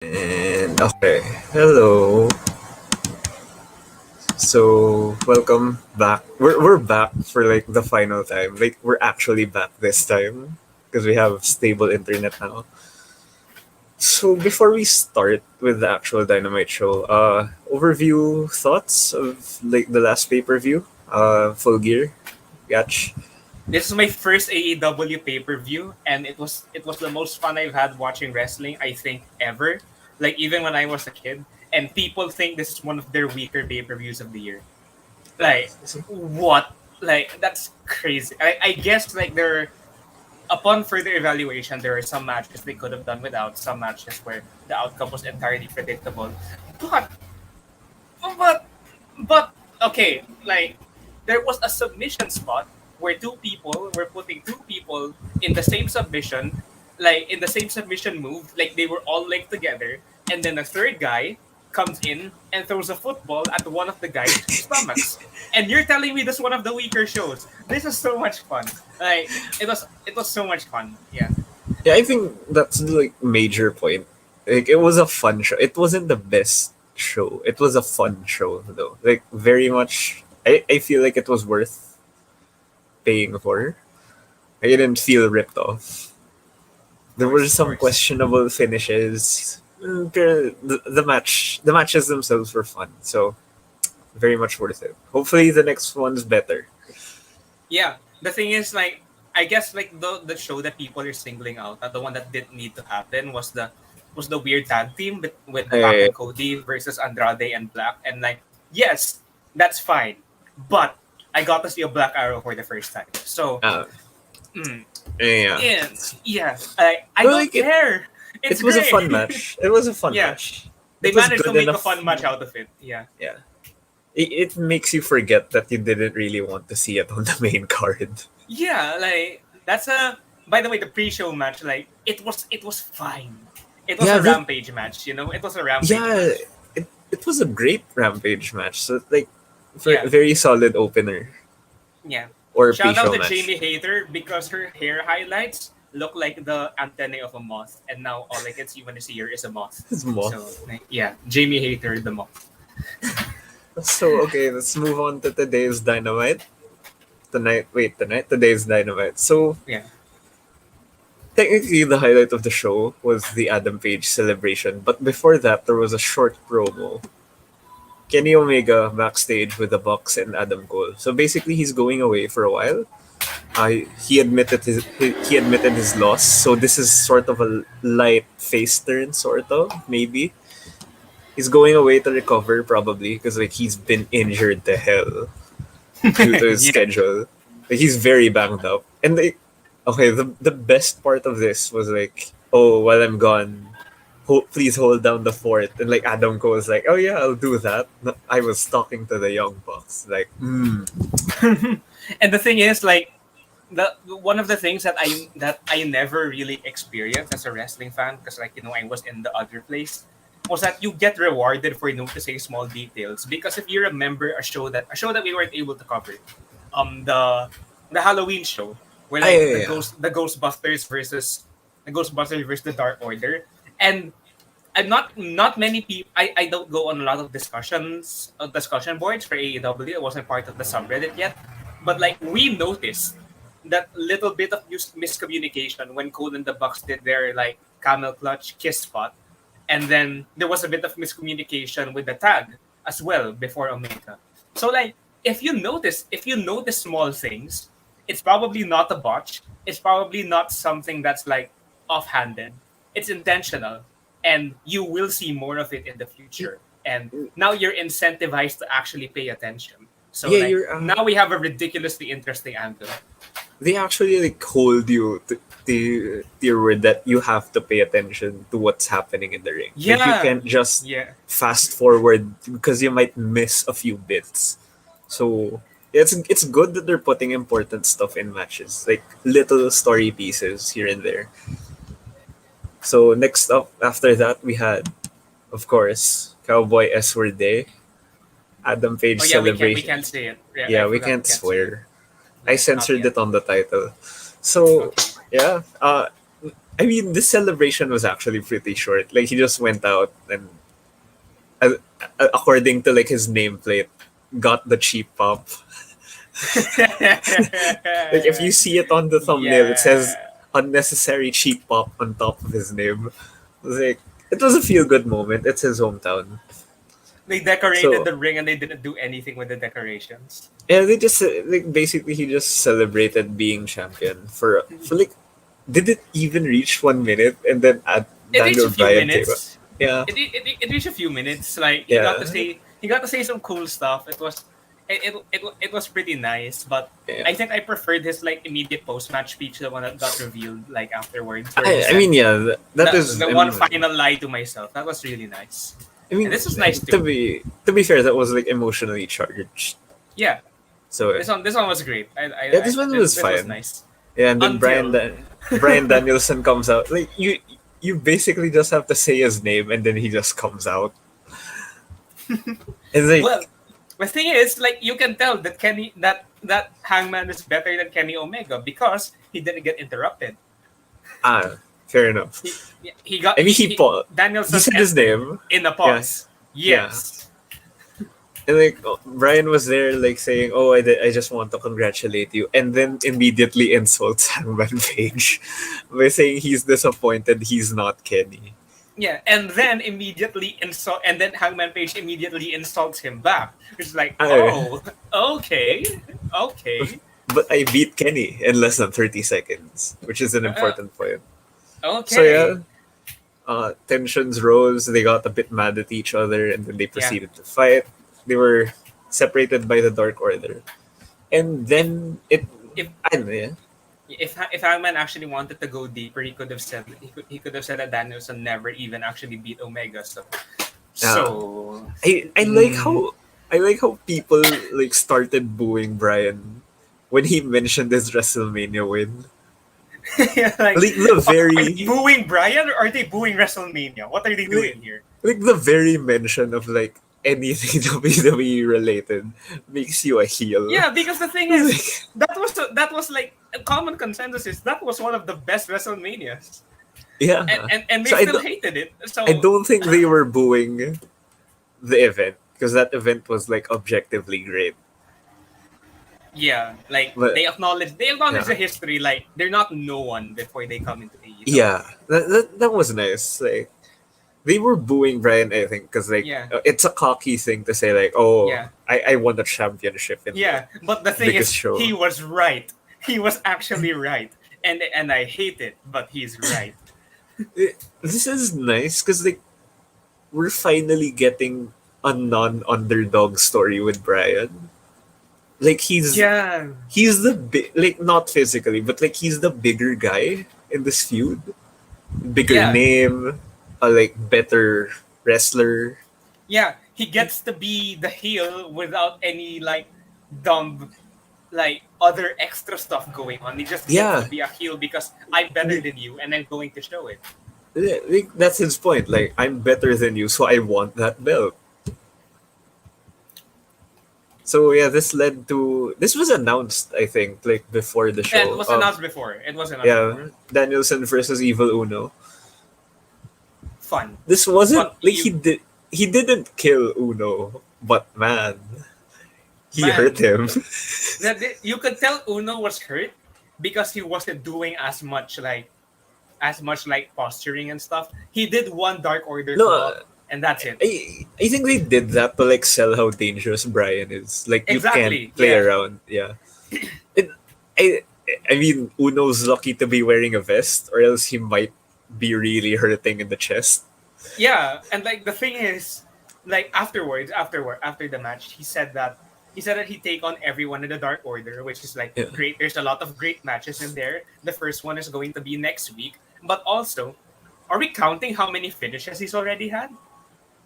And okay, hello. So welcome back. We're back for like the final time. Like we're actually back this time because we have stable internet now. So before we start with the actual Dynamite show, overview thoughts of like the last pay per view, Full Gear, Gotch. This is my first AEW pay-per-view, and it was the most fun I've had watching wrestling, I think, ever. Like even when I was a kid. And people think this is one of their weaker pay-per-views of the year. Like what? Like that's crazy. I guess like there upon further evaluation, there are some matches they could have done without, some matches where the outcome was entirely predictable. But but but okay, like there was a submission spot where two people were putting two people in the same submission, like in the same submission move, like they were all linked together, and then a third guy comes in and throws a football at one of the guys' stomachs. And you're telling me this is one of the weaker shows. This is so much fun. Like it was so much fun. Yeah. Yeah, I think that's the like major point. Like it was a fun show. It wasn't the best show. It was a fun show though. Like very much I feel like it was worth paying for. I didn't feel ripped off. There were Of some course. questionable finishes. Pero the matches themselves were fun. So very much worth it. Hopefully the next one's better. Yeah, the thing is, like, I guess like the show that people are singling out, the one that didn't need to happen was the weird tag team with Pac I and Cody versus Andrade and Black, and like, yes, that's fine, but I got to see a Black Arrow for the first time, so uh, mm, yeah. yeah, yeah, I But don't like care. it It's was a great. fun match. It was a fun Yeah, match. they It was managed to good make a enough. fun match out of it. Yeah. Yeah. It makes you forget that you didn't really want to see it on the main card. Yeah, like that's a. By the way, the pre-show match, like it was fine. It was Yeah, a that rampage match, you know. It was a rampage yeah, match. it was a great Rampage match. So like Yeah, very solid opener yeah. or Shout out pre-show to match. Jamie Hater because her hair highlights look like the antennae of a moth, and now all I can see when I see her is a moth. It's So moth. like, yeah, Jamie Hater the moth. So okay, let's move on to today's Dynamite. Today's Dynamite. So Yeah. technically, the highlight of the show was the Adam Page celebration, but before that, there was a short promo. Kenny Omega backstage with the Bucks and Adam Cole. So basically, he's going away for a while. He admitted his loss. So this is sort of a light face turn, sort of maybe. He's going away to recover probably because like he's been injured to hell due to his Yeah. schedule. Like, he's very banged up. And like, okay, the best part of this was like, oh, while I'm gone, please hold down the fort. And like Adam Cole was like, oh yeah, I'll do that. No, I was talking to the Young Bucks. Like, And the thing is, like, the one of the things that I never really experienced as a wrestling fan, because like I was in the other place, was that you get rewarded for noticing small details. Because if you remember a show that we weren't able to cover, the Halloween show where ay, like yeah, the yeah. Ghostbusters versus the Dark Order, and I'm not many people. I don't go on a lot of discussion boards for AEW. I wasn't part of the subreddit yet, but like we noticed that little bit of miscommunication when Cole and the Bucks did their like camel clutch kiss spot, and then there was a bit of miscommunication with the tag as well before Omega. So like if you notice small things, it's probably not a botch. It's probably not something that's like offhanded. It's intentional, and you will see more of it in the future. And now you're incentivized to actually pay attention. So Yeah, like you're now we have a ridiculously interesting angle. they actually like hold you to your word that you have to pay attention to what's happening in the ring. Like you Yeah, can't just yeah, fast forward because you might miss a few bits. So it's good that they're putting important stuff in matches, like little story pieces here and there. So next up after that we had, of course, Cowboy S Word Day, Adam Page Oh yeah, we celebration. can't say it. Yeah, I Yeah, we forgot we can't can't say it. swear. I Yeah, not censored yet. it on the title. So Okay. yeah, I mean, this celebration was actually pretty short. Like he just went out and, uh, according to like his nameplate, got the cheap pop. Like if you see it on the thumbnail, it says Yeah. unnecessary cheap pop on top of his name. It was like it was a feel good moment. It's his hometown. They decorated So the ring and they didn't do anything with the decorations. yeah, they just like basically he just celebrated being champion for like did it even reach 1 minute and then It reached a Daniel few Bryan came up. minutes. Yeah, It reached a few minutes. Like yeah, he got to say some cool stuff. It was pretty nice, but yeah. I think I preferred his like immediate post match speech, the one that got revealed like afterwards, where he I said mean, yeah, that is. the I one mean, final lie to myself. That was really nice, I and mean, this was nice to too. be fair, that was like emotionally charged. Yeah, So this one was great. yeah, this one was This was fine. nice Yeah, and then until Brian Danielson comes out. Like you basically just have to say his name, and then he just comes out. It's well, like the thing is, like you can tell that that Hangman is better than Kenny Omega because he didn't get interrupted. ah, fair enough. He he got I mean, he Danielson said his entered name. in a Yeah, pause. yeah. Yes. And like Brian was there, like saying, "Oh, I just want to congratulate you," and then immediately insults Hangman Page by saying he's disappointed he's not Kenny. Yeah, and then and then Hangman Page immediately insults him back. It's like, I, oh, okay, okay, but I beat Kenny in less than 30 seconds, which is an uh, important point. So okay. yeah, tensions rose. They got a bit mad at each other, and then they Yeah, proceeded to fight. They were separated by the Dark Order, and if then it. if I don't know, yeah. if Hangman actually wanted to go deeper, he could have said that Danielson never even actually beat Omega. Uh, So I like mm, how people like started booing Brian when he mentioned his WrestleMania win. like, Like the are they very booing Brian or are they booing WrestleMania? What are they like, doing here? like the very mention of like anything WWE related makes you a heel. Yeah, because the thing is, Like, that was like a common consensus is that was one of the best WrestleManias, yeah. and they So still hated it. I So don't think they were booing the event because that event was like objectively great. yeah, like But they acknowledge yeah. the history. Like they're not no one before they come into Yeah, AEW. that was nice. Like they were booing Brian, I think, because like Yeah, it's a cocky thing to say, like, "Oh, yeah, I won a championship in the yeah. But the thing biggest is, he show." was right. He was actually right, and I hate it, but he's right. This is nice because like we're finally getting a non-underdog story with Brian. Like Yeah, he's the like not physically, but like he's the bigger guy in this feud, bigger yeah. name, a like better wrestler. Yeah, he gets to be the heel without any like dumb like other extra stuff going on. He just gets to Yeah, be a heel because I'm better than you and I'm going to show it. like, that's his point. Like I'm better than you, so I want that belt. So yeah, this was announced, I think, like before the And it show. was announced before. It was announced before. Yeah, Danielson versus Evil Uno. Fun. This wasn't But like you he didn't kill Uno, but man, he hurt man, him. you could tell Uno was hurt because he wasn't doing as much like posturing and stuff. He did one Dark Order No, club and that's it. I think they did that to like sell how dangerous Brian is. Like you can't Exactly. play Yeah. around. Yeah. It, I I mean Uno's lucky to be wearing a vest, or else he might be really hurting in the chest. Yeah, and like the thing is, like after the match, he said that he'd take on everyone in the Dark Order, which is like Yeah. great. There's a lot of great matches in there. The first one is going to be next week, but also, are we counting how many finishes he's already had?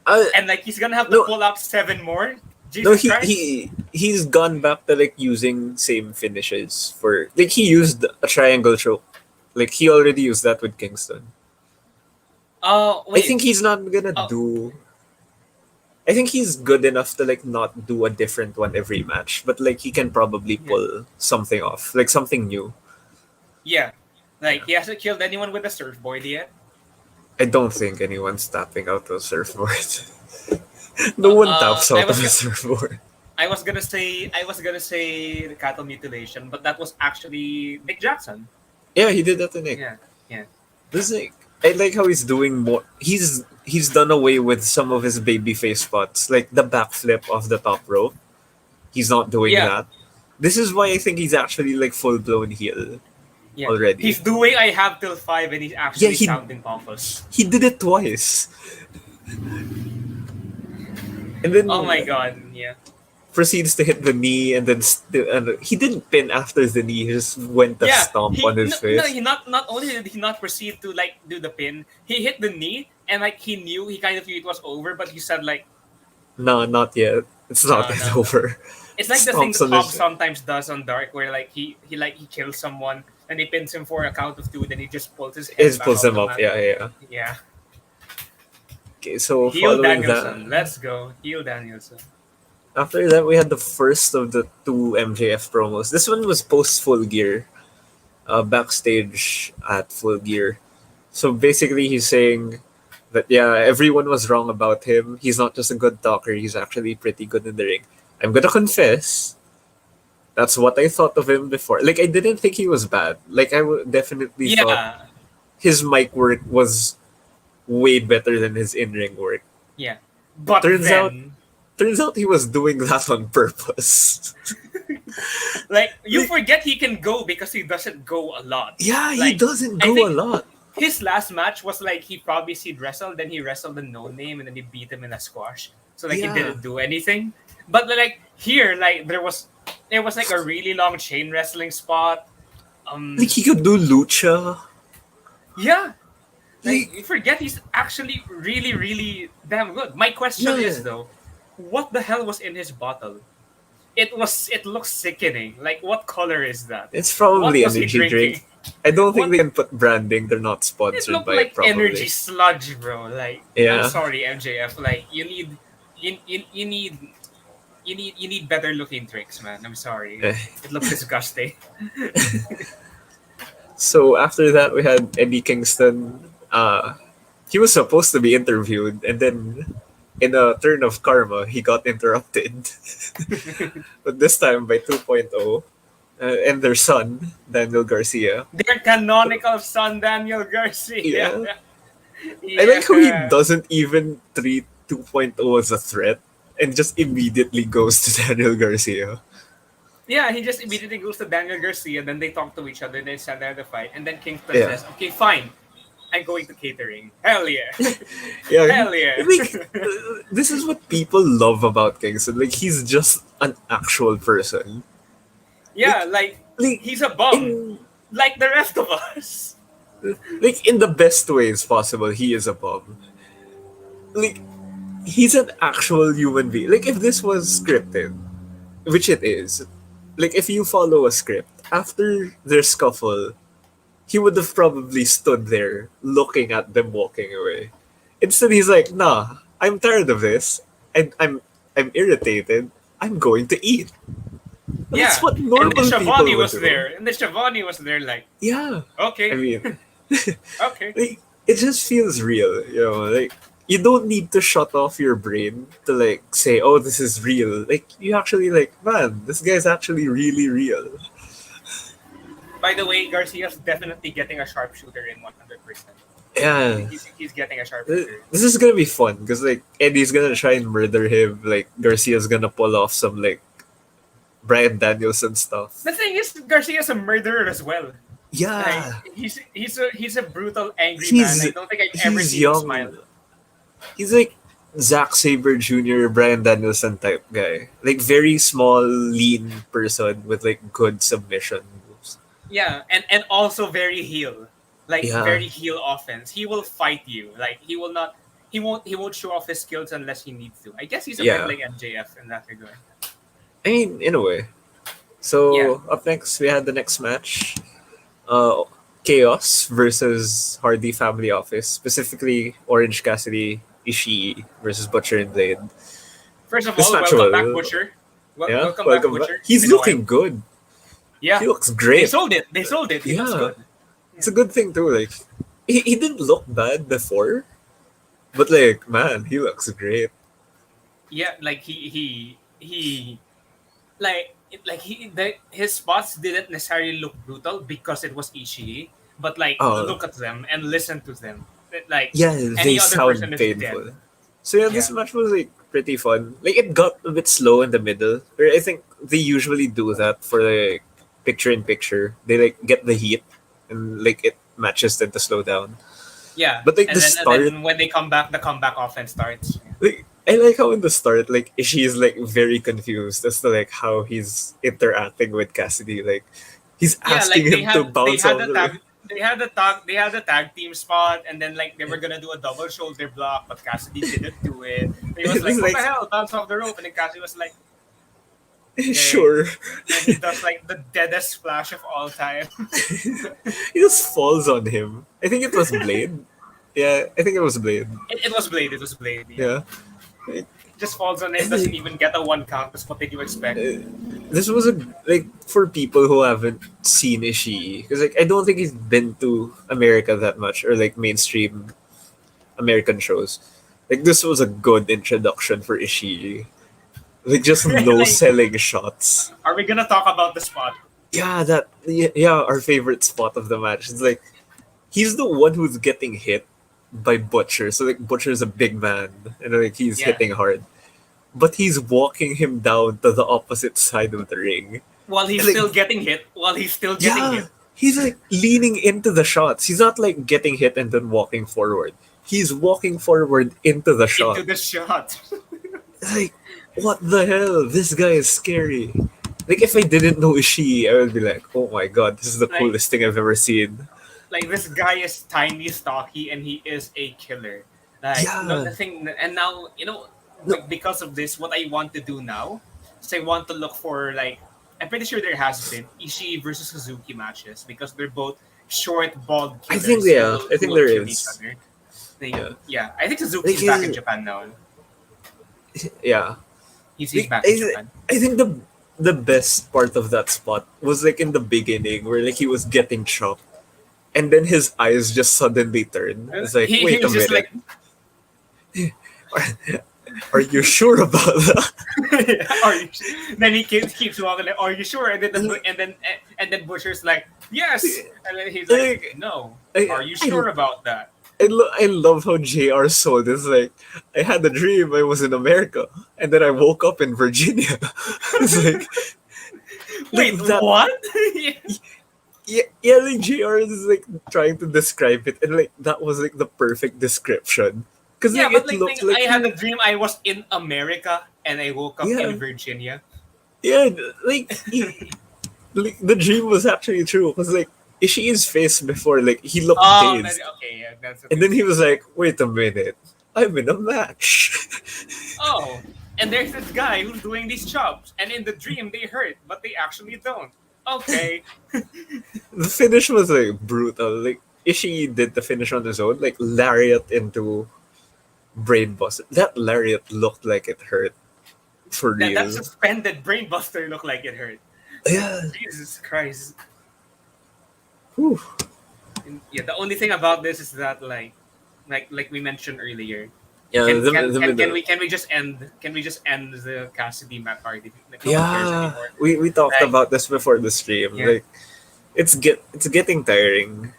Uh, And like he's gonna have to no, pull up 7 more. no, Jesus Christ! he's gone back to like using same finishes for like he used a triangle choke. Like he already used that with Kingston. Oh I wait. think he's not gonna Oh do. I think he's good enough to like not do a different one every match, but like he can probably yeah, pull something off, like something new. yeah. Like, he hasn't killed anyone with a surfboard yet. I don't think anyone's tapping out of surfboard. No one taps I out of was a go- surfboard. I was gonna say the cattle mutilation, but that was actually Nick Jackson. Yeah, he did that to Nick. Yeah, yeah, This Nick. I like how he's doing more. He's done away with some of his babyface spots, like the backflip off the top rope. He's not doing yeah, that. This is why I think he's actually like full blown heel yeah. He's already. doing I have till 5, and he's Yeah, actually sounding pompous. he did it twice, and then Oh my god, yeah. proceeds to hit the knee, and then and he didn't pin after the knee. He just went to Yeah, stomp on his no, face. he not only did he not proceed to like do the pin, he hit the knee and like he kind of knew it was over, but he said like No, not yet. It's not no yet no no. over. It's like the thing Stomps that on Hobbs his. sometimes does on Dark, where like he kills someone and he pins him for a count of 2, then he just pulls his head It back pulls off him the up. mat. Yeah, yeah. Yeah, Okay, so heel following Danielson. that, Let's go, heel Danielson. after that, we had the first of the two MJF promos. This one was post Full Gear, backstage at Full Gear. So basically, he's saying that yeah, everyone was wrong about him. He's not just a good talker; he's actually pretty good in the ring. I'm gonna confess, that's what I thought of him before. Like I didn't think he was bad. Like definitely thought Yeah, his mic work was way better than his in-ring work. yeah. But Turns out, then turns out he was doing that on purpose. like you Like- forget he can go because he doesn't go a lot. Yeah, he Like, doesn't I go think- a lot. His last match was like he probably seed wrestle, then he wrestled a no name, and then he beat him in a squash. So like Yeah. he didn't do anything. But like here, like there was like a really long chain wrestling spot. Like he could do lucha. Yeah. Like Like, you forget he's actually really, really damn good. My question Yeah. is though, what the hell was in his bottle? It looks sickening. Like what color is that? it's probably What was he energy drinking? drink. I don't think What- they can put branding. They're not It sponsored looked by like it. Probably. energy sludge, bro. Like, Yeah. I'm sorry, MJF. Like, you need better looking drinks, man. I'm sorry. Eh. It looks disgusting. So after that, we had Eddie Kingston. He was supposed to be interviewed, and then in a turn of karma, he got interrupted. But this time by 2.0 and their son, Daniel Garcia. Their canonical son, Daniel Garcia. Yeah. Yeah. I like how he doesn't even treat 2.0 as a threat and just immediately goes to Daniel Garcia. Yeah, he just immediately goes to Daniel Garcia, then they talk to each other, they stand there to fight, and then Kingston Yeah. says, "Okay, fine, I'm going to catering." Hell yeah. Yeah, Hell yeah. Like, this is what people love about Kingston. Like he's just an actual person. Yeah, like Like he's a bum, in like the rest of us. like in the best ways possible, he is a bum. Like he's an actual human being. Like if this was scripted, which it is, like if you follow a script, after their scuffle, he would have probably stood there looking at them walking away. Instead, he's like, "Nah, I'm tired of this. I'm irritated. I'm going to eat." That's what And normal the people Shivani would was do. there, and the Shivani was there, like, Yeah, okay, I mean, okay. like, it just feels real, you know. Like you don't need to shut off your brain to like say, "Oh, this is real." Like you actually like, man, this guy's actually really real. By the way, Garcia's definitely getting a sharpshooter in 100%. Yeah. He's getting a sharpshooter. This is gonna be fun because like Eddie's gonna try and murder him. Like Garcia's gonna pull off some like Brian Danielson stuff. The thing is, Garcia's a murderer as well. Yeah, Like, he's a brutal, angry He's- man. I don't think I've ever he's seen young. him smile. He's like Zack Saber Jr., Brian Danielson type guy. Like very small, lean person with like good submission moves. Yeah, and also very heel, like Yeah. very heel offense. He will fight you. Like he will not. He won't show off his skills unless he needs to. I guess he's a Yeah. bit like MJF in that regard. I mean, in a way. So Yeah. up next, we had the next match. Chaos versus Hardy Family Office, specifically Orange Cassidy, Ishii versus Butcher and Blade. First of This all, match welcome was- back, Butcher. Yeah, Welcome back, Butcher. He's It's been a looking while. good. Yeah, He looks they great. sold it. They sold it. He looks Yeah. good. it's a good thing too. Like he didn't look bad before, but like man, he looks great. Yeah, like he his spots didn't necessarily look brutal because it was Ishii, but like Oh look at them and listen to them. Like yeah, they any other person sound is dead. painful. So yeah, this Yeah. match was like pretty fun. Like it got a bit slow in the middle. Where I think they usually do that for like picture in picture. They like get the heat and like it matches tend to slow down. Yeah. But like the And start, then when they come back, the comeback offense starts. Yeah. like I like how in the start, like she's like very confused as to like how he's interacting with Cassidy. Like he's Yeah, asking like him to they bounce had off the the ring. tag team spot, and then like they were gonna do a double shoulder block, but Cassidy didn't do it. He was It's like, "What the like hell?" Bounce off the rope, and then Cassidy was like, "Okay." sure. And he does like the deadest splash of all time. He just falls on him. I think it was Blade. Yeah, I think it was Blade. It was Blade. It was Blade. Yeah, Yeah. Like, just falls on it. and Doesn't like, even get a one count. That's what did you expect? this was a like for people who haven't seen Ishii because like I don't think he's been to America that much or like mainstream American shows. Like this was a good introduction for Ishii. Like just no Like, selling shots. are we gonna talk about the spot? Yeah, that yeah, our favorite spot of the match. It's like he's the one who's getting hit by Butcher. So like Butcher's a big man and like he's Yeah. hitting hard. But he's walking him down to the opposite side of the ring. While he's And, like, still getting hit. While he's still getting yeah, hit he's like leaning into the shots. He's not like getting hit and then walking forward. He's walking forward into the into shot. the shot. Like, what the hell? This guy is scary. Like, if I didn't know Ishii, I would be like, oh my god, this is the Like, coolest thing I've ever seen. like this guy is tiny, stocky, and he is a killer. Like no, Yeah. the thing, and now No, like, because of this, what I want to do now is I want to look for like I'm pretty sure there has been Ishii versus Suzuki matches because they're both short, bald I killers think, who yeah, will, I who think will there kill each is. other. Yeah. Yeah, I think Like, Suzuki's back in Japan now. yeah. He's Like, back in Japan. I think the best part of that spot was like in the beginning where like he was getting chopped and then his eyes just suddenly turn. It's like, He wait a was just minute. like, Are you sure about that? are you, then he keeps walking like, are you sure? And then and then Butcher's like, yes. And then he's like, Like, no. I, Are you I, sure about that? I love how JR sold it. It's like, I had a dream I was in America and then I woke up in Virginia. It's like Wait, that. what? Yeah, like JR is like trying to describe it and like that was like the perfect description. Because Yeah, like but it like looked I like had a dream I was in America and I woke up yeah, in Virginia. yeah, like the dream was actually true. Because like Ishii's face before, like he looked dazed. Okay, yeah, that's And okay. then he was like, wait a minute, I'm in a match. Oh, and there's this guy who's doing these chops, and in the dream they hurt, but they actually don't. Okay. The finish was like brutal. Like Ishii did the finish on his own, like lariat into brain bust. That lariat looked like it hurt for That real. suspended brainbuster looked like it hurt. Yeah. Jesus Christ. Whew. And yeah, the only thing about this is that like we mentioned earlier, Yeah, the middle. can we just end the Cassidy Matt Hardy? Like, no one cares Yeah, anymore. we talked Like, about this before the stream. yeah. Like it's getting tiring.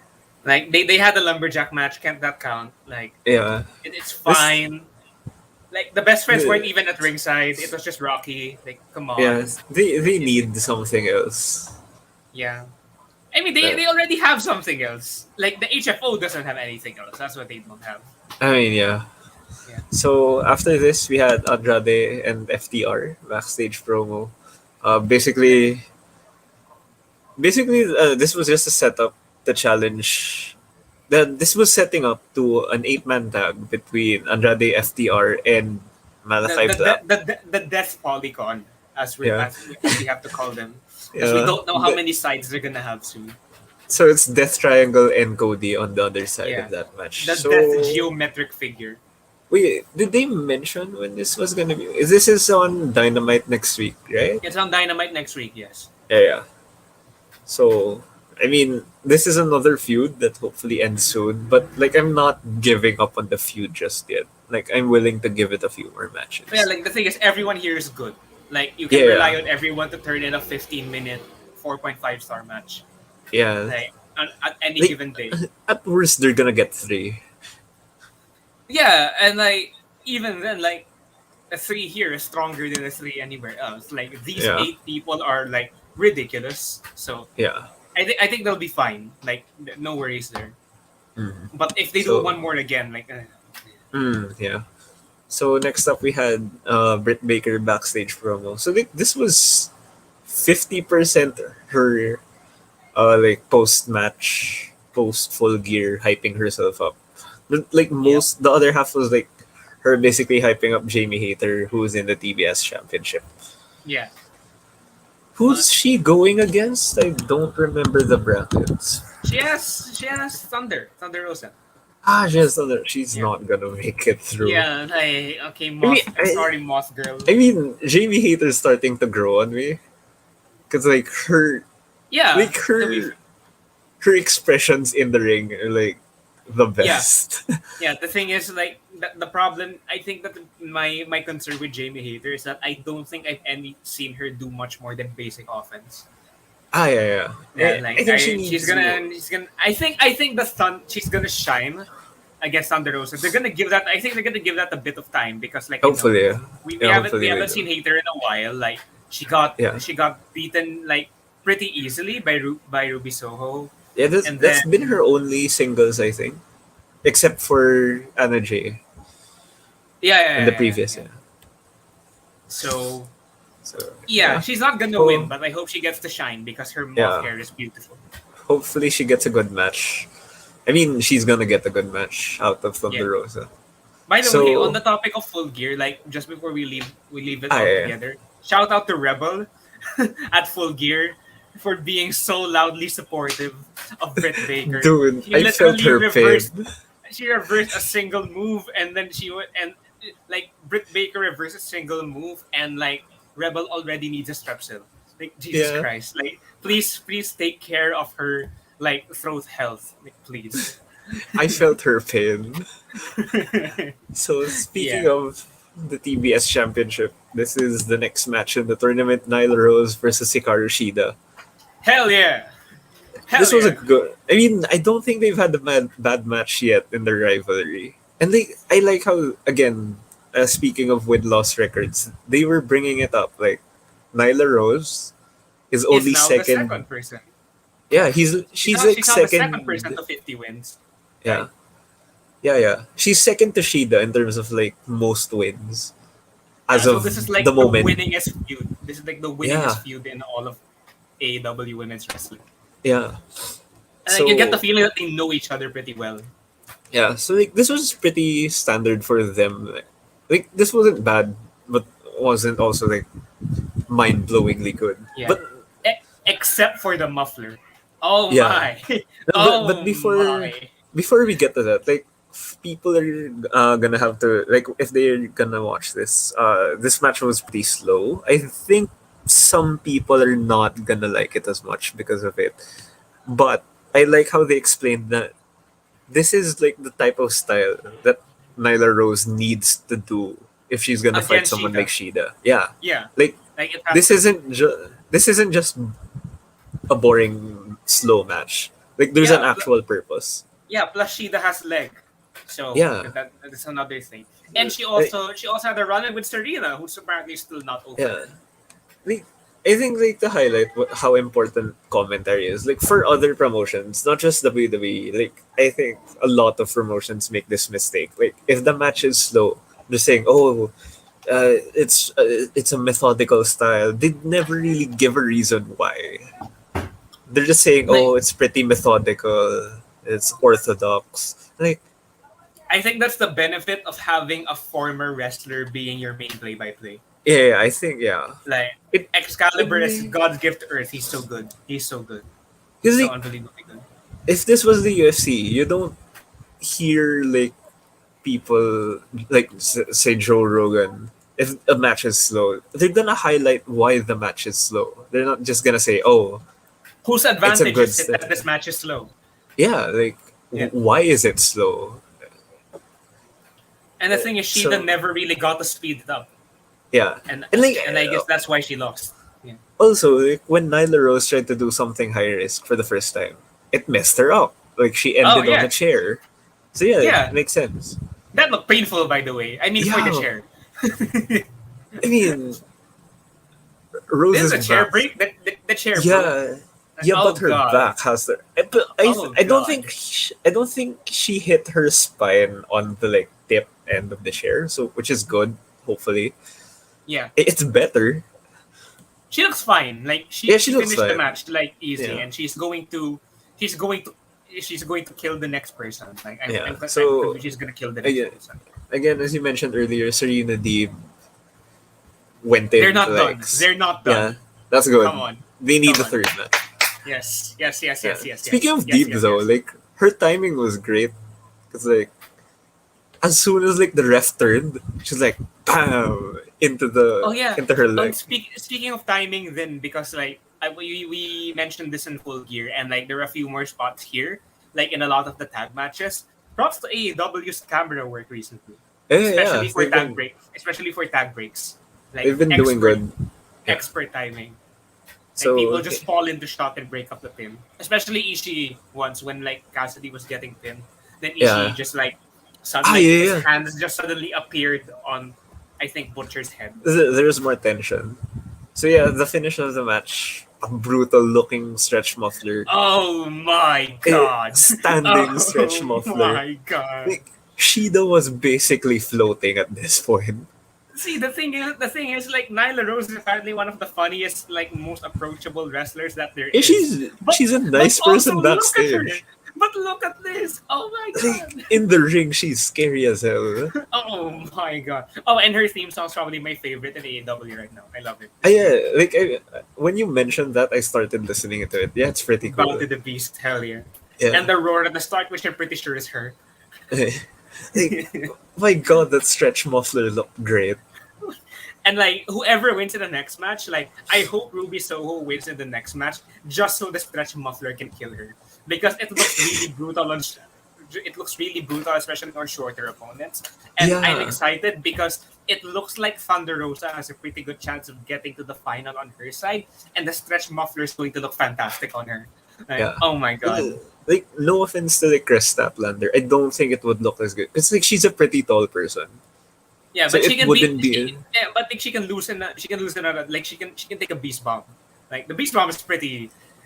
Like they had a lumberjack match, can't that count? Like Yeah. it's This fine. Like the best friends weren't the, even at ringside. It was just Rocky. Like come yeah, on. they need something else. Yeah. I mean Uh, they already have something else. Like the HFO doesn't have anything else. That's what they don't have. I mean, yeah. Yeah. So after this, we had Andrade and FTR backstage promo. Basically, this was just a setup to challenge. This was setting up to an 8-man tag between Andrade, FTR, and Malachi Black. The death polygon Yeah, as we have to call them. Because we yeah. don't know how many sides they're gonna have soon. So it's Death Triangle and Cody on the other side Yeah. of that match. The So death geometric figure. wait, did they mention when this was gonna be? This is on Dynamite next week, right? It's on Dynamite next week, yes. Yeah, yeah. So I mean, this is another feud that hopefully ends soon, but like I'm not giving up on the feud just yet. Like I'm willing to give it a few more But yeah, matches. like the thing is, everyone here is good. Like you can Yeah, rely on everyone to turn in a 15-minute, 4.5-star match. yeah. Like at any Like given day. at worst they're gonna get three. Yeah, and like even then, like a three here is stronger than a three anywhere else. Like these Yeah, 8 people are like ridiculous. So yeah. I think they'll be fine. Like no worries there. Mm. But if they do So, one more again, like yeah. So next up we had Britt Baker backstage promo. So like this was 50% her like post match, post full gear hyping herself up. But, like yeah, most, the other half was like her basically hyping up Jamie Hayter, who's in the TBS Championship. yeah. But Who's she going against? I don't remember the brackets. she has Thunder Rosa. Ah, she's other. She's Yeah. not gonna make it through. Yeah, like okay, I mean, Moth. I'm sorry, Moth girl. I mean, Jamie Hayter's starting to grow on me because Yeah, like to be her expressions in the ring are like the yeah, best. yeah. The thing is, like the problem. I think that my concern with Jamie Hayter is that I don't think I've any seen her do much more than basic offense. Ah, yeah, yeah. Yeah, I like think she she's needs more. gonna she's gonna. I think the Sun she's gonna shine against Thunder Rosa. They're gonna give that. I think they're gonna give that a bit of time because, like Hopefully, yeah. we Yeah, haven't we hopefully they haven't do. seen Hater in a while. Like she got Yeah, she got beaten like pretty easily by Ruby Soho, yeah. and That's then been her only singles, I think, except for Anna J yeah yeah in yeah, the yeah, previous. yeah. Yeah. So So yeah, yeah. she's not gonna win, Oh, but I hope she gets to shine because her moth yeah. hair is beautiful. Hopefully she gets a good match. I mean, she's gonna get a good match out of Yeah. Thunder Rosa. By the way, on So, the topic of Full Gear, like just before we leave it all yeah. together. Shout out to Rebel at Full Gear for being so loudly supportive of Britt Baker. Dude, She I felt literally her reversed pain. she reversed a single move and then she went and like Britt Baker reversed a single move and like Rebel already needs a strepsil. Like Jesus Yeah, Christ. Like please take care of her like throat health. Like please. I felt her pain. So, speaking Yeah. of the TBS Championship, this is the next match in the tournament: Nyla Rose versus Hikaru Shida. Hell yeah. Hell This was a yeah. good. I mean, I don't think they've had a bad match yet in their rivalry. And I like how, again, speaking of win loss records, they were bringing it up. Like, Nyla Rose is Is only now the second. second person. Yeah, She's she's now like she's now the second second. person to 50 wins, Yeah, right? yeah. She's second to Shida in terms of like most wins as So of this is like the the moment. winningest feud. This is like the Yeah, winningest feud in all of AEW women's wrestling. yeah. And like you get the So feeling that they know each other pretty well. yeah, so like this was pretty standard for them. Like this wasn't bad, but wasn't also like mind blowingly good. Yeah. But Except for the muffler. Oh yeah, my. but Oh my. before we get to that, like people are gonna have to like if they're gonna watch this. This match was pretty slow. I think some people are not gonna like it as much because of it. But I like how they explained that this is like the type of style that Nyla Rose needs to do if she's gonna fight Against someone like Sheeta. Shida. Yeah, Yeah. like Like it has to be. this isn't just a boring slow match. Like there's an Yeah. actual purpose. Yeah, plus Sheeta has leg. So Yeah, that is another thing. And like, she also had a run in with Serena, who's apparently still not yeah. over. Like, I think like to highlight how important commentary is. Like for other promotions, not just WWE. Like I think a lot of promotions make this mistake. Like if the match is slow, they're saying, "Oh, it's a methodical style." They never really give a reason why. They're just saying, Like "Oh, it's pretty methodical. It's orthodox." Like I think that's the benefit of having a former wrestler being your main play-by-play. yeah, I think yeah. Like It it Excalibur is may God's gift to Earth. He's so good. He's so good. He's because so like unbelievably good. if this was the UFC, you don't hear like people like say Joe Rogan. If a match is slow, they're gonna highlight why the match is slow. They're not just gonna say, "Oh, Whose it's a advantage good is it step. that this match is slow? Yeah, like Yeah. why is it slow? And the thing is, Shida So never really got to speed it up, yeah, and and like and I guess that's why she lost. Yeah. also like when Nyla Rose tried to do something high risk for the first time, it messed her up. Like she Oh ended on a yeah, chair. So yeah, it yeah. makes sense. That looked painful, by the way. I mean, for the Yeah, chair. I mean Rose's Didn't the chair back. break? The chair broke. Yeah, yeah, Oh but her god. back has the. But Oh I don't god. think I don't think she hit her spine on the like tip end of the chair, so which is good. Hopefully, Yeah. It's better. She looks fine. Like Yeah, she she looks finished the fine. match like easy, Yeah, and she's going to she's going to kill the next person. Like yeah. I'm So convinced she's gonna kill the next again, person. again, as you mentioned earlier, Serena Deeb went They're in to not like, done. They're not yeah, done. that's good. Come on. They need Come the on. third match. Yes. Yes. Yes. Yeah. Yes. Yes. Speaking Yes. of Yes. Deeb Yes. though, Yes. like her timing was great. Cause like as soon as like the ref turned, she's like, bam, Oh yeah. into her leg. Speaking of timing, then because like we mentioned this in Full Gear, and like there are a few more spots here, like in a lot of the tag matches. Props to AEW's camera work recently, Yeah, yeah, especially for tag breaks, like they've been doing good. Yeah. expert timing. Like So people just fall into shot and break up the pin. Especially Ishii once when like Cassidy was getting pinned, then yeah, Ishii just like like yeah, his yeah. hands just suddenly appeared on I think Butcher's head. There's more tension. So yeah, the finish of the match, a brutal looking stretch muffler, Oh my a god. standing stretch Oh muffler. my god. Like Shida was basically floating at this point. See, the thing is, like Nyla Rose is apparently one of the funniest, like most approachable wrestlers that there Yeah, is. But she's a but nice also person look at her. backstage. But look at this. Oh my Like god. in the ring, she's scary as hell. Oh my god. Oh, and her theme song's probably my favorite in AEW right now. I love it. Yeah, like when you mentioned that, I started listening to it. Yeah, it's pretty Bow cool. to the Beast, hell yeah. Yeah, And the roar at the start, which I'm pretty sure is her. like my god, that stretch muffler looked great. And like whoever wins in the next match, like I hope Ruby Soho wins in the next match just so the stretch muffler can kill her because it looks really brutal it looks really brutal, especially on shorter opponents. And I'm Yeah, excited because it looks like Thunder Rosa has a pretty good chance of getting to the final on her side, and the stretch muffler is going to look fantastic on her. Like, yeah. oh my god. Like no offense to like Chris Statlander, I don't think it would look as good. It's like she's a pretty tall person, Yeah, so but she it can be. wouldn't be. Yeah, but like she can loosen. She can loosen. Like she can take a beast bomb. Like the beast bomb is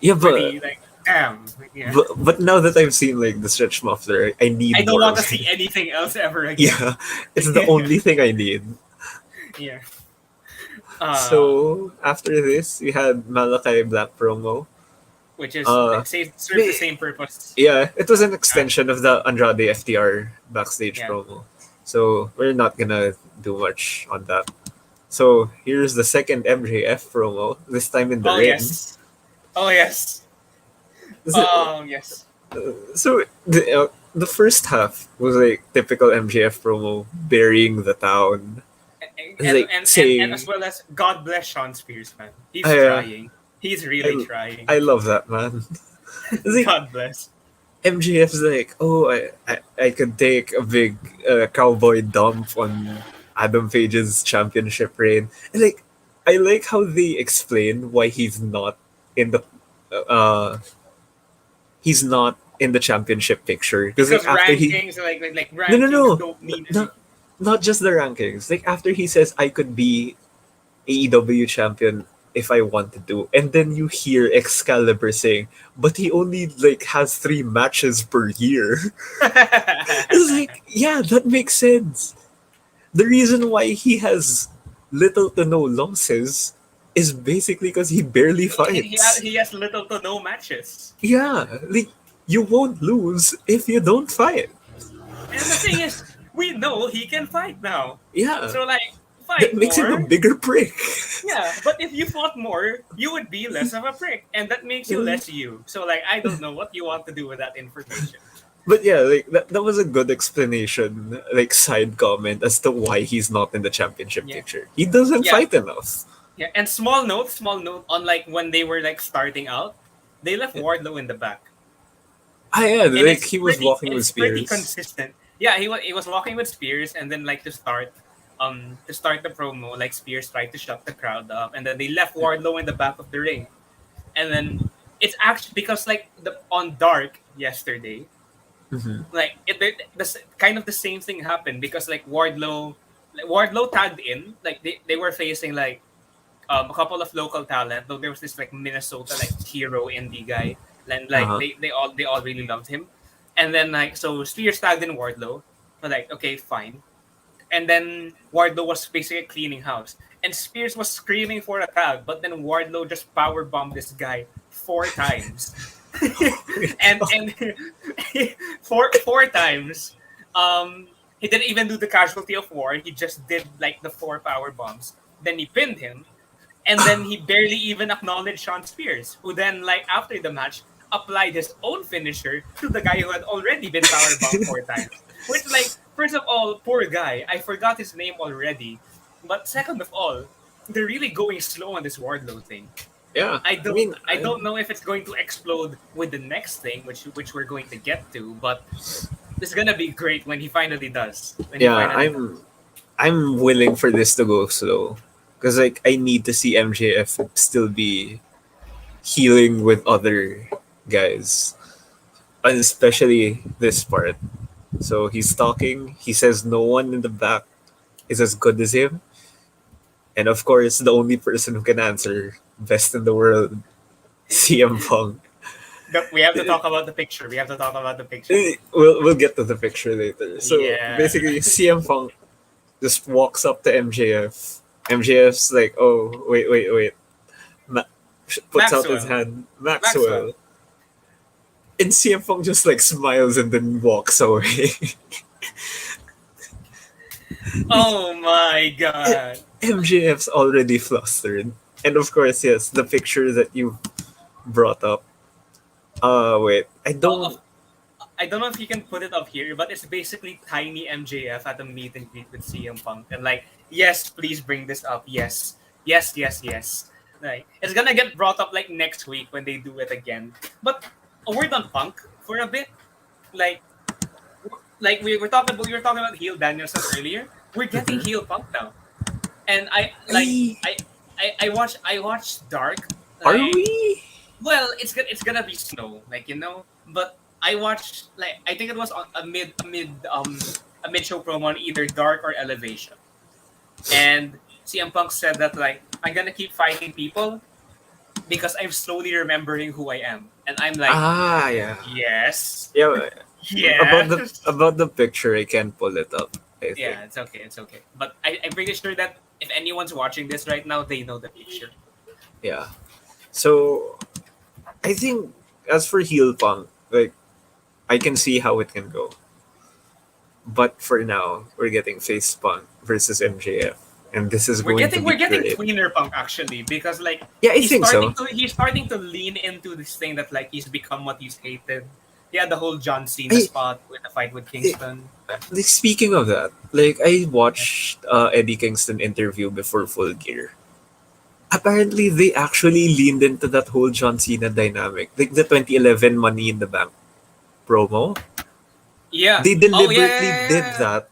Yeah, pretty like damn. Like, yeah. but now that I've seen like the stretch muffler, I need I don't more want to of see it. anything else ever again. Yeah, it's the only thing I need. Yeah. So after this, we had Malachi Black promo. Which is Uh, like serves the may- same purpose. yeah, it was an extension of the Andrade FTR backstage Yeah. promo. So we're not gonna do much on that. So here's the second MJF promo, this time in the Oh ring. yes. Oh yes. So, Oh yes. the first half was like typical MJF promo, burying the town. And, Like and saying, as well as God bless Sean Spears, man. He's I, trying. He's really I, trying. I love that man. It's like God bless. MJF's like, oh, I could take a big cowboy dump on Adam Page's championship reign. And like, I like how they explain why in the uh he's not in the championship picture because Because like after he rankings like no rankings don't mean anything. not just the rankings, like after he says I could be AEW champion if I wanted to, and then you hear Excalibur saying, but he only like has 3 matches per year. It's like, yeah, that makes sense. The reason why he has little to no losses is basically because he barely fights. He has little to no matches. Yeah, like you won't lose if you don't fight. And the thing is, we know he can fight now. Yeah, So like that fight makes him a more. bigger prick. Yeah, but if you fought more, you would be less of a prick, and that makes you less you. So like I don't know what you want to do with that information. But yeah, like that was a good explanation, like side comment as to why he's not in the championship Yeah. picture. He doesn't Yeah. fight enough. Yeah, and small note on like when they were like starting out, they left Wardlow in the back, Ah, yeah, and like he was walking with it's pretty Spears. consistent. Yeah, he was walking with Spears, and then like to start the promo, like Spears tried to shut the crowd up, and then they left Wardlow in the back of the ring, and then it's actually because like the on Dark yesterday, Mhm. like kind of the same thing happened because Wardlow tagged in, like they were facing like a couple of local talent, though there was this like Minnesota like hero indie guy, and like Uh-huh. they all really loved him, and then like so Spears tagged in Wardlow, but like okay fine, and then Wardlow was basically cleaning house, and Spears was screaming for a tag, but then Wardlow just power bombed this guy 4 times, and four times. He didn't even do the casualty of war. He just did like the 4 power bombs. Then he pinned him, and then he barely even acknowledged Sean Spears, who then, like after the match, applied his own finisher to the guy who had already been powerbombed 4 times. Which, like, first of all, poor guy, I forgot his name already. But second of all, they're really going slow on this Wardlow thing. Yeah, I mean, I don't know if it's going to explode with the next thing, which we're going to get to, but it's gonna be great when he finally does. When he yeah, finally does. I'm willing for this to go slow, because like I need to see MJF still be healing with other guys, and especially this part. So he's talking. He says no one in the back is as good as him, and of course, the only person who can answer best in the world, CM Punk. We have to talk about the picture. We have to talk about the picture. We'll get to the picture later. So Yeah. basically, CM Punk just walks up to MJF. MJF's like, "Oh, wait." Ma- puts out his Maxwell. hand, Maxwell. Maxwell, and CM Punk just like smiles and then walks away. Like, Oh my god. MJF's already flustered, and of course, yes, the picture that you brought up. Wait, I Oh, don't. I don't know if you can put it up here, but it's basically tiny MJF at a meet and greet with CM Punk, and like, yes, please bring this up. Yes, yes. Like, it's gonna get brought up like next week when they do it again. But a word on Punk for a bit, like, we were talking about heel Danielson earlier. We're getting Mhm. heel Punk now, and I I watched Dark, Are like we? well, it's gonna be snow, like But I watched like I think it was on a mid show promo on either Dark or Elevation, and CM Punk said that like I'm gonna keep fighting people because I'm slowly remembering who I am, and I'm like, Ah, yeah, yes, yeah. yes, About the picture, I can pull it up. I think. yeah, it's okay. But I'm pretty sure that if anyone's watching this right now, they know the picture. Yeah. So I think as for heel punk, like I can see how it can go. But for now, we're getting face punk versus MJF, and this is going to be We're getting great. tweener Punk actually because like Yeah, I think so. he's starting to lean into this thing that like he's become what he's hated. Yeah, the whole John Cena I, spot with the fight with I Kingston. like, speaking of that, like I watched Eddie Kingston interview before Full Gear. Apparently, they actually leaned into that whole John Cena dynamic, like the 2011 Money in the Bank promo. Yeah. They Oh yeah, deliberately did that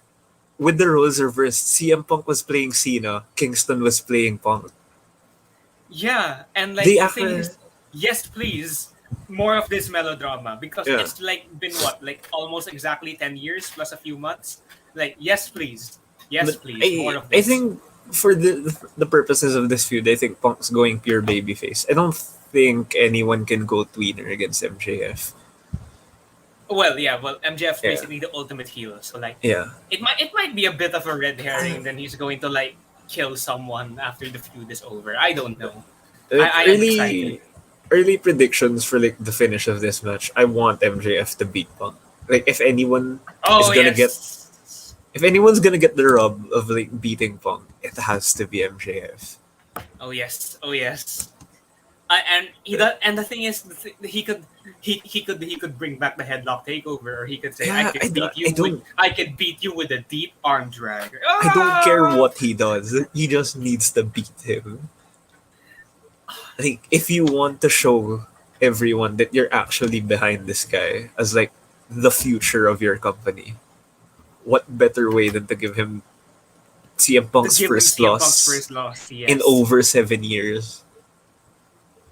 with the roles reversed. CM Punk was playing Cena, Kingston was playing Punk. yeah. And They like the thing actually, is, yes, please, more of this melodrama because yeah. it's like been what like almost exactly 10 years plus a few months. Like yes, But please, more of I this. think for the purposes of this feud, I think Punk's going pure babyface. I don't think anyone can go tweener against MJF. Well, yeah, well, MJF's Yeah, basically the ultimate heel, so like yeah. it might be a bit of a red Uh, herring. Then he's going to like kill someone after the feud is over. I don't know. like I am excited. early predictions for like the finish of this match. I want MJF to beat Punk. Like is Oh gonna get yes, if anyone's gonna get the rub of like beating Punk, it has to be MJF. oh yes. And he does, and the thing is, he could bring back the headlock takeover, or he could say, Yeah, I could beat you with a deep arm drag. I don't care Ah! what he does. He just needs to beat him. Like if you want to show everyone that you're actually behind this guy as like the future of your company. What better way than to give him CM To Punk's give him first CM Punk's loss first loss, in yes. over 7 years?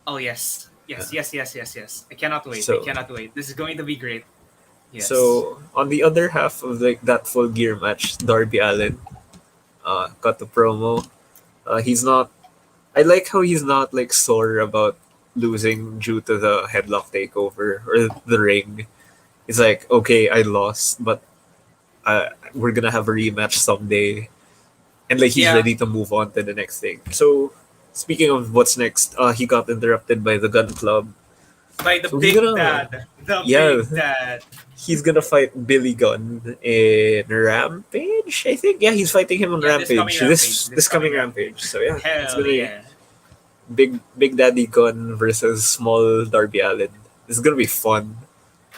Oh yes, Yeah. yes, yes, yes, yes, yes. I cannot wait. I So cannot wait. This is going to be great. Yes. so on the other half of like that full gear match, Darby Allen cut the promo. He's not. I like how he's not like sore about losing due to the headlock takeover or the ring. He's like, okay, I lost, but we're gonna have a rematch someday, and like he's Yeah. ready to move on to the next thing. So, speaking of what's next, he got interrupted by the Gun Club. By the So he's big gonna, dad. The yeah, big dad. he's gonna fight Billy Gunn in Rampage. I think, yeah, he's fighting him on Yeah, this coming Rampage. rampage. This This coming coming Rampage. rampage. So yeah, it's Hell gonna be yeah. Big Daddy Gunn versus Small Darby Allen. It's gonna be fun.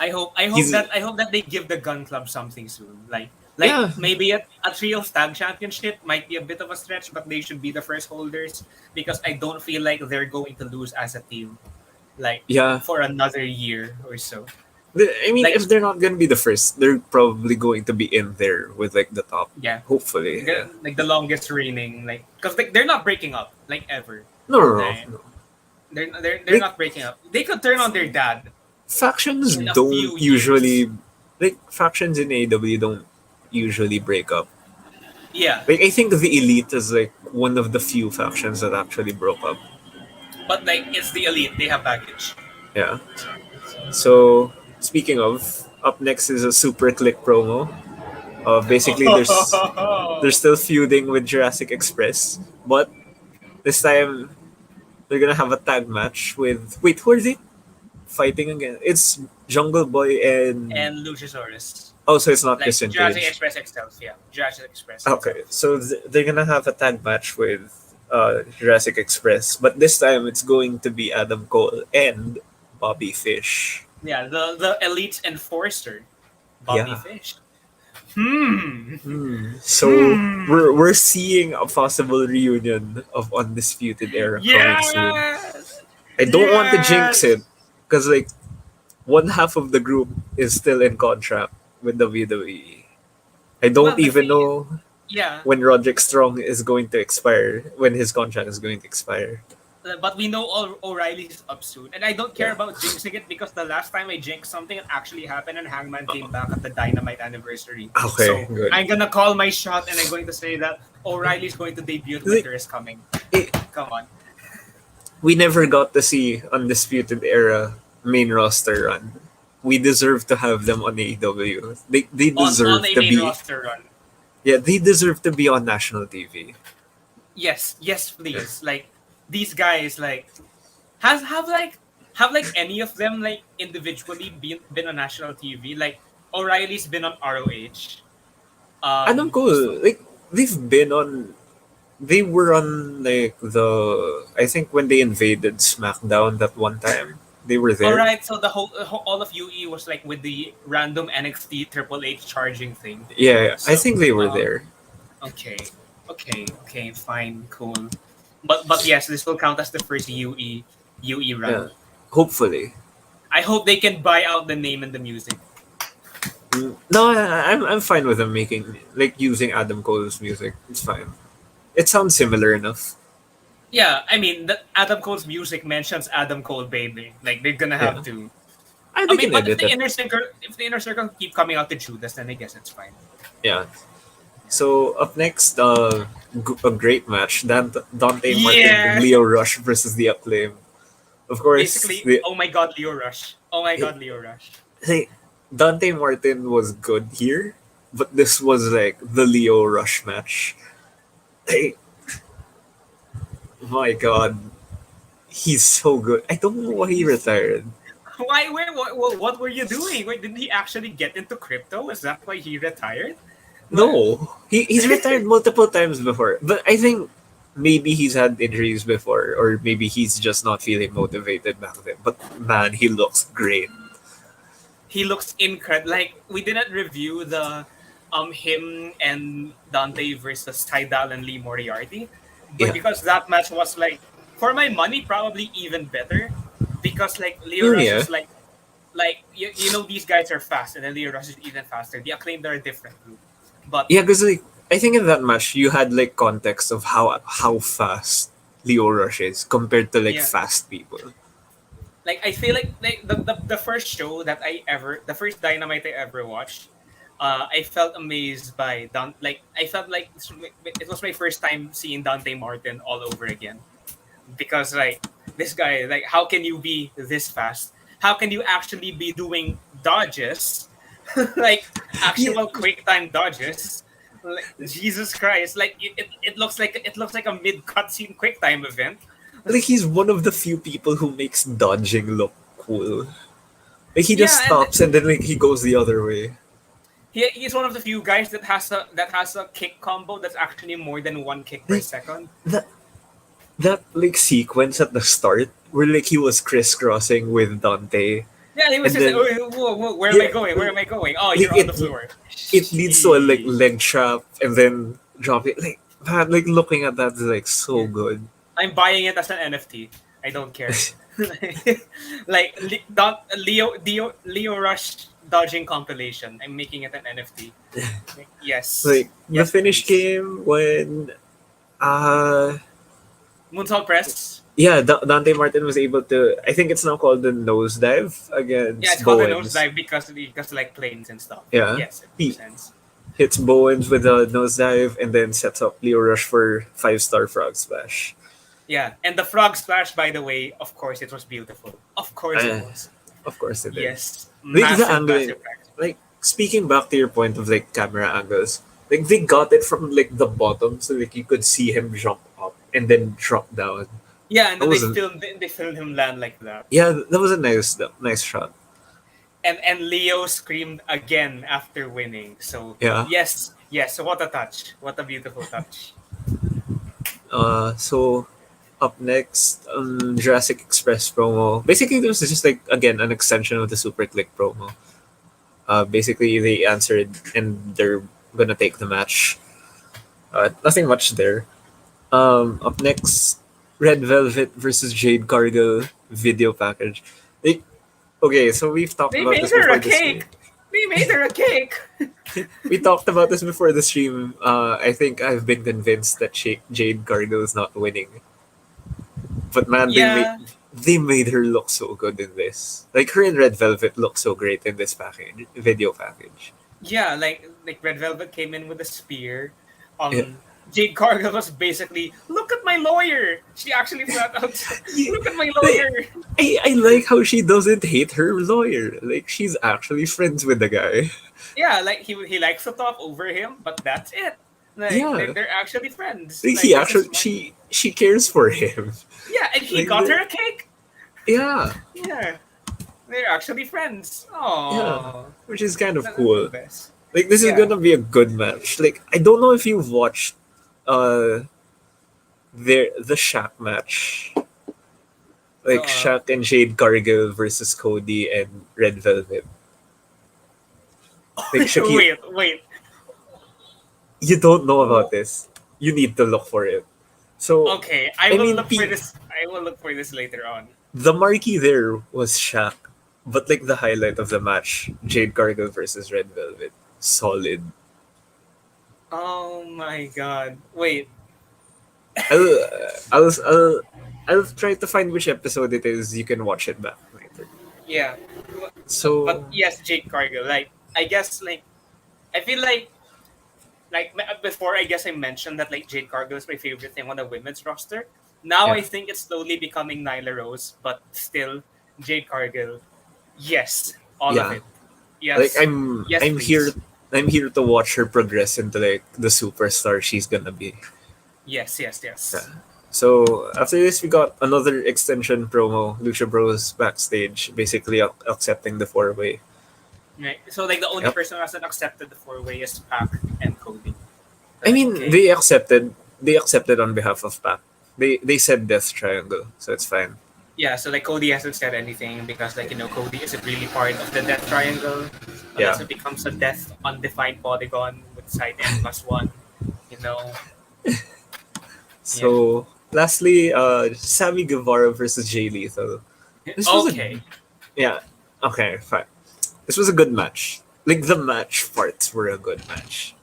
He's I hope that they give the gun club something soon. Like yeah, maybe a trios tag championship might be a bit of a stretch, but they should be the first holders because I don't feel like they're going to lose as a team like yeah. for another year or so. I mean, Like if they're not gonna be the first, they're probably going to be in there with like the top. yeah, Hopefully, yeah. like the longest reigning like because they're not breaking up like ever. No, no, no, Like, no. they're Like not breaking up. They could turn on their dad factions in a don't few years. usually like factions in AEW don't usually break up. Yeah, Like I think the Elite is like one of the few factions that actually broke up. but like it's the elite. They have baggage. Yeah. So speaking of, up next is a Super Click promo. Basically, they're still feuding with Jurassic Express, but this time they're gonna have a tag match with wait, who is it fighting again? It's Jungle Boy and And Luchasaurus. oh, so it's not Like Christian Jurassic Cage. Express itself, yeah. Jurassic Express Okay, itself. so they're gonna have a tag match with Jurassic Express, but this time it's going to be Adam Cole and Bobby Fish. Yeah, the elite enforcer, Bobby Yeah. Fish. Hmm. So Hmm. we're seeing a possible reunion of Undisputed Era coming soon. Yes. I don't want to jinx Yes. it because like one half of the group is still in contract with WWE. I don't Well, the even thing is, know yeah, when Roderick Strong is going to expire, when his contract is going to expire. but we know O'Reilly's up soon, and I don't care Yeah. about jinxing it because the last time I jinxed something, it actually happened, and Hangman came back at the Dynamite anniversary. Okay, So good. I'm gonna call my shot, and I'm going to say that O'Reilly's going to debut. Like, Winter is coming. it, Come on. we never got to see Undisputed Era main roster run. We deserve to have them on AEW. They On deserve a to main be, roster run. yeah, they deserve to be on national TV. Yes, yes, Yeah. please. Like these guys, like has have like any of them like individually been on national TV? Like O'Reilly's been on ROH. Adam Who's Cole, like they've been on. They were on like I think when they invaded SmackDown that one time, they were all there. right? So the whole all of UE was like with the random NXT Triple H charging thing. Yeah, yeah, I So think they were um, there. okay, okay, fine, cool. But yes, this will count as the first UE Yeah, run. hopefully. I hope they can buy out the name and the music. No, I'm fine with them making like using Adam Cole's music. It's fine. It sounds similar enough. Yeah, I mean, that Adam Cole's music mentions Adam Cole baby. Like they're gonna have Yeah, to. I they mean, can but edit it. if the inner circle keep coming out to Judas, then I guess it's fine. Yeah. So up next, a great match: Dante Martin and Yeah. Leo Rush versus the Acclaim. Of course, Basically, oh my God, Leo Rush. Oh my God, Leo Rush. hey, Dante Martin was good here, but this was like the Leo Rush match. Hey, my God, he's so good. I don't know why he retired. Why? Where? What were you doing? Wait, didn't he actually get into crypto? Is that why he retired? What? No, he's retired multiple times before, but I think maybe he's had injuries before, or maybe he's just not feeling motivated back then. But man, he looks great. He looks incredible. Like we didn't review the him and Dante versus Tydal and Lee Moriarty, but Yeah, because that match was like for my money probably even better. because like Leo Mm, Rush yeah. is like you know these guys are fast, and then Leo Rush is even faster. The Acclaimed are a different group, but Yeah, because like I think in that match you had like context of how fast Leo Rush is compared to like yeah, fast people. like I feel like the first show that the first Dynamite I ever watched, I felt amazed by Like I felt like it was my first time seeing Dante Martin all over again, because like this guy, like how can you be this fast? How can you actually be doing dodges, like Yeah, actual quick time dodges? Like Jesus Christ! Like it looks like a mid cutscene quick time event. like he's one of the few people who makes dodging look cool. Like he just Yeah, and stops and then like he goes the other way. he's one of the few guys that has a kick combo that's actually more than one kick per Like second. that that like sequence at the start where like he was crisscrossing with Dante Yeah, he was and just like, then oh, whoa, where am I yeah going? Where am I going? Oh, like you're on the floor. it leads to a like Sheesh. leg trap and then drop it like man like looking at that is like so Yeah. good. I'm buying it as an NFT. I don't care. Like Leo Rush dodging compilation. I'm making it an NFT. Like, yes, Like the yes, finish please. came when uh Moonsault press. yeah Dante Martin was able to I think it's now called the nosedive Yeah, against it's called the Bowens. nosedive because like planes and stuff. Yeah, Yes, it makes he sense. hits Bowens with a nosedive and then sets up Leo Rush for 5-star frog splash. Yeah, and the frog splash, by the way, of course, it was beautiful. Of course, it Uh, was. of course it did. Yes, Like the massive, angle, massive frag splash. like speaking back to your point of like camera angles, like they got it from like the bottom so like you could see him jump up and then drop down. Yeah, and That then was a they filmed him land like that. yeah, that was a nice shot. And Leo screamed again after winning. So Yeah. yes, yes. What a touch! What a beautiful touch. So up next, Jurassic Express promo. Basically, this is just like again an extension of the Super Click promo. Basically, they answered and they're gonna take the match. Nothing much there. Up next, Red Velvet versus Jade Cargill video package. They, okay, so we've talked They about made this her before a the stream. cake. They made her a cake. We talked about this before the stream. I think I've been convinced that Jade Cargill is not winning, but man, Yeah, they made her look so good in this. Like her and Red Velvet look so great in this package, video package. yeah. Like Red Velvet came in with a spear. Yeah. Jade Cargill was basically, look at my lawyer. She actually flat out said, Yeah, look at my like, lawyer. I like how she doesn't hate her lawyer. Like she's actually friends with the guy. Yeah, like he likes to talk over him, but that's it. Like Yeah, they're actually friends. like Like he this is actually my she cares for him. yeah, and he Like got her a cake. yeah, Yeah, they're actually friends. yeah, Oh, which is kind of that's the cool. best. Like this is Yeah. gonna be a good match. Like I don't know if you've watched uh the Shaq match, like Uh, Shaq and Jade Cargill versus Cody and Red Velvet. Like Shaki, wait. you don't know about this. You need to look for it. So Okay, I I will mean, look for this. I will look for this later on. the marquee there was Shaq, but like the highlight of the match, Jade Cargill versus Red Velvet, solid. Oh my god! Wait. I'll I'll I'll, I'll try to find which episode it is. You can watch it back later. Yeah, but So yes, Jake Cargill. Like I guess I feel before I guess I mentioned that like Jade Cargill is my favorite thing on the women's roster. Now yeah, I think it's slowly becoming Nyla Rose, but still Jade Cargill. Yes, all of yeah. it. Like Yes, yes, I'm here please. I'm here to watch her progress into like the superstar she's gonna be. Yes, yes, Yeah. yes. So after this, we got another extension promo. Lucha Bros backstage, basically accepting the 4-way. Right. So like the only Yep. person who hasn't accepted the 4-way is Pac and Cody. I They're like, mean, okay. they accepted on behalf of Pac. They said Death Triangle, so it's fine. Yeah, so like Cody hasn't said anything because like Cody isn't really part of the death triangle unless Yeah. it becomes a death undefined polygon with side n+1. You know. Yeah. So lastly, Sammy Guevara versus Jay Lethal. This was a Okay. yeah. Okay, fine. This was a good match. Like the match parts were a good match,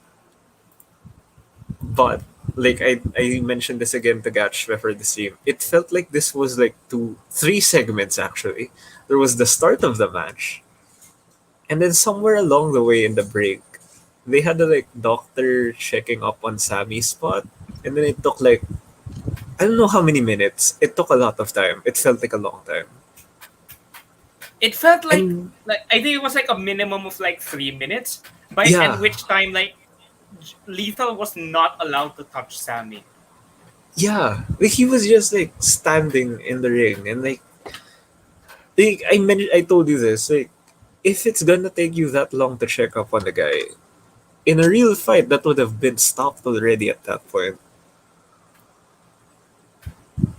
but like I mentioned this again to Gatch before the stream. It felt like this was like three segments actually. There was the start of the match, and then somewhere along the way in the break, they had the like doctor checking up on Sammy's spot, and then it took like I don't know how many minutes. It took a lot of time. It felt like a long time. It felt And like I think it was like a minimum of like 3 minutes, by and yeah, which time like Lethal was not allowed to touch Sammy. yeah. Like he was just like standing in the ring and like I told you this, like if it's gonna take you that long to check up on the guy, in a real fight that would have been stopped already at that point.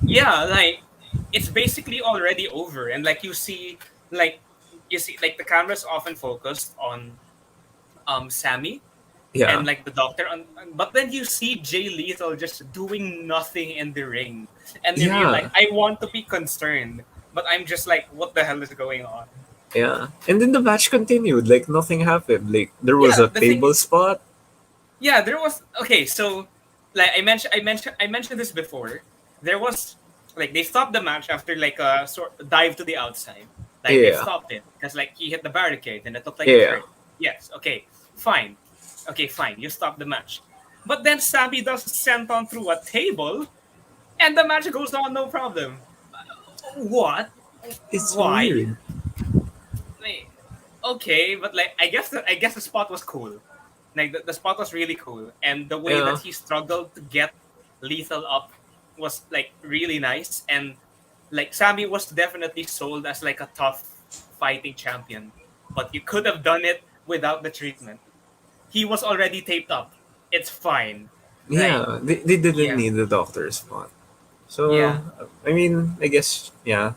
Yeah, like it's basically already over, and like like you see like the camera's often focused on Sammy Yeah. and like the doctor but then you see Jay Lethal just doing nothing in the ring, and then you're like, Yeah. I want to be concerned, but I'm just like, what the hell is going on? Yeah. And then the match continued, like nothing happened. Like there was Yeah, a the thing table spot. yeah, there was okay, so like I mentioned this before. There was like they stopped the match after like a sort dive to the outside. Like they Yeah. stopped it because like he hit the barricade and it looked like it Yeah. hurt. Yes, okay, fine. Okay, fine. You stop the match. But then Sammy does sent on through a table and the match goes on no problem. What? It's Why? weird. Like, okay, but like I guess the spot was cool. Like the spot was really cool, and the way Yeah. that he struggled to get Lethal up was like really nice. And like Sammy was definitely sold as like a tough fighting champion, but you could have done it without the treatment. He was already taped up. It's fine. Like Yeah. They didn't yeah, need the doctor's spot. So yeah. I mean, I guess yeah.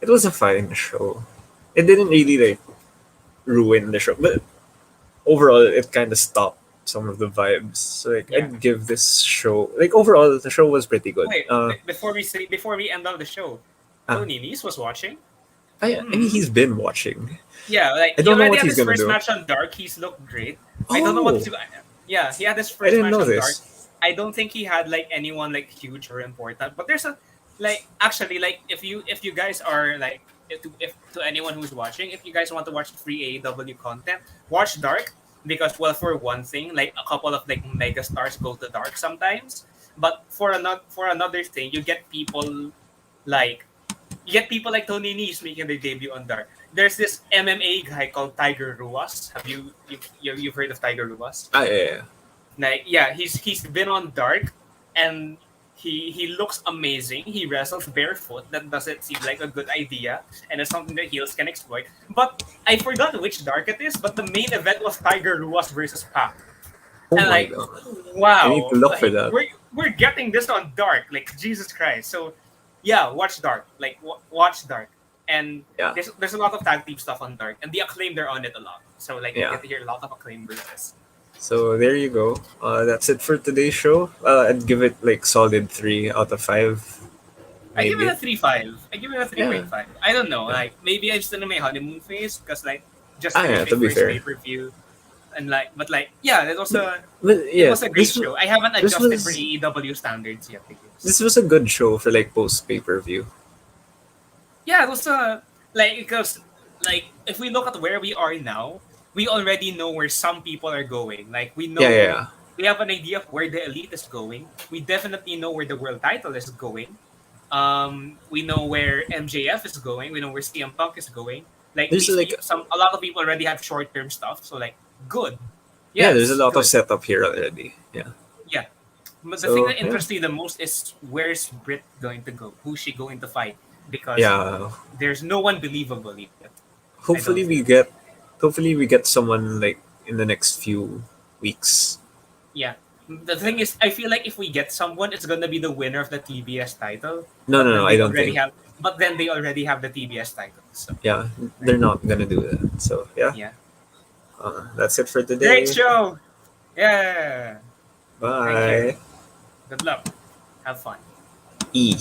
It was a fine show. It didn't really like ruin the show, but overall it kind of stopped some of the vibes. So like Yeah. I'd give this show like overall the show was pretty good. Wait, before we end up the show, Uh Tony Nese was watching. I mean Hmm. he's been watching. Yeah, like I he don't know already what had he's his gonna first do. match on Dark. He's looked great. I don't know what Oh, to. Yeah, he had his I first didn't match know on Dark. this. I don't think he had like anyone like huge or important. But there's a like actually like if you guys are like if to anyone who's watching, if you guys want to watch free AEW content, watch Dark because well for one thing like a couple of like mega stars go to Dark sometimes. But for another thing, like you get people like Tony Nese making their debut on Dark. There's this MMA guy called Tiger Ruas. Have you've heard of Tiger Ruas? Ah, yeah. Like yeah, he's been on Dark, and he looks amazing. He wrestles barefoot. That doesn't seem like a good idea, and it's something that heels can exploit. But I forgot which Dark it is. But the main event was Tiger Ruas versus Pac, Oh and my like god. I need to wow, look for like that. we're getting this on Dark. Like Jesus Christ. So yeah, watch Dark. Like watch Dark. And Yeah. there's a lot of tag team stuff on Dark, and the Acclaim they're on it a lot. So like you Yeah. get to hear a lot of Acclaim verses. So there you go. That's it for today's show. I'd give it like solid 3 out of 5, I give it maybe. a 3.5. I give it a Yeah. 3.5. I don't know. Yeah. Like maybe I'm still in my honeymoon phase because like just Ah, finished yeah. my To be first pay fair, per view, and like but like yeah, but it yeah, was a great show. I haven't this adjusted for was AEW standards yet, I guess. this was a good show for like post pay per view. Yeah, it was like because like if we look at where we are now, we already know where some people are going. Like Yeah, yeah, yeah. we have an idea of where the elite is going. We definitely know where the world title is going. We know where MJF is going. We know where CM Punk is going. Like There's like a lot of people already have short term stuff. So like good, yeah, there's a yes, lot of good, setup here already. Yeah. yeah. But the thing So that yeah, interests me the most is where's Britt going to go? Who's she going to fight? Because yeah. there's no one believable yet. I don't Hopefully think. we get, hopefully we get someone like in the next few weeks. Yeah. The thing is, I feel like if we get someone, it's gonna be the winner of the TBS title. No, But no, no. then I they don't already think. have. But then they already have the TBS title. So Yeah, they're not gonna do that. So yeah, yeah. that's it for Great today. show. Yeah. Thank you. Bye. Good luck. Have fun. E.